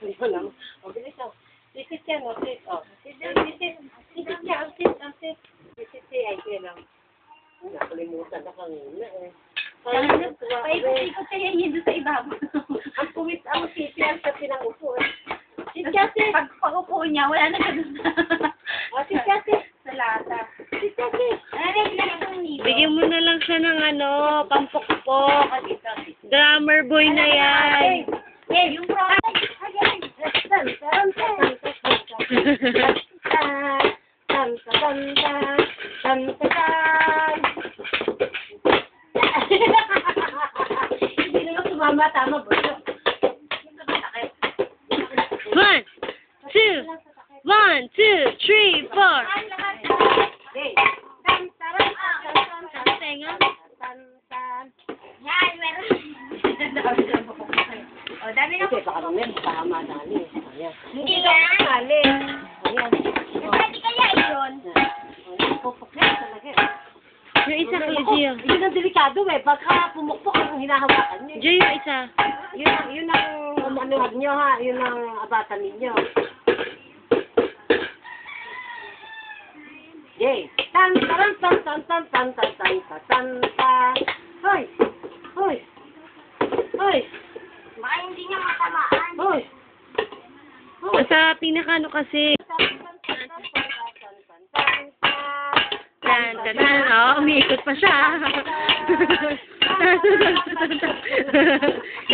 Ito lang. O, bilis o. Visit yan, o. Visit, o. Visit. Visit niya. Visit. Visit siya. Ay, kaya lang. Nakalimutan na kanina eh. Paikot-ikot kaya yun doon sa ibabaw. Ang puwit, ang sisi, ang sabi ng upo eh. Si Chate. Pag pag-upo niya, wala na ka doon O, si Chate. sa lata. Si Chate. Bigyan mo na lang siya ng pampukpok. Drummer boy na yan. Yung product. Hindi naman sumama, tama ba? One, two, three, four. Okay. Tenga. Yan, meron. O, dami na. Kasi baka naman, tama dali. Ayan. Hindi yan. Dali. Ayan. Pwede kaya yun. Pupuk na talaga. Yung isa kay Gio. Yun ang delikado eh. Baka pumukpok ang hinahawakan niyo. Gio, yung isa. Yun ang anuhan niyo ha. Yun ang abatan ninyo. Yay! Tan tan tan tan tan tan tan tan tan tan. Hoy! Hoy! Hoy! Baka hindi niya matamaan. Hoy! Sa pinakano kasi. Tan, tan, tan. Oh, umiikot pa siya.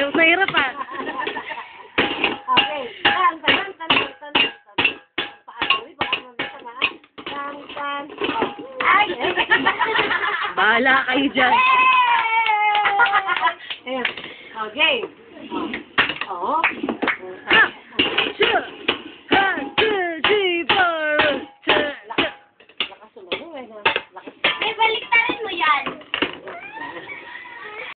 Yung sa hirap ah. Okay. Tan tan tan tan tan tan. Paano? Baka mabisa na. Tan tan. Ay! Bahala kayo dyan. Ayan. Okay. Oh.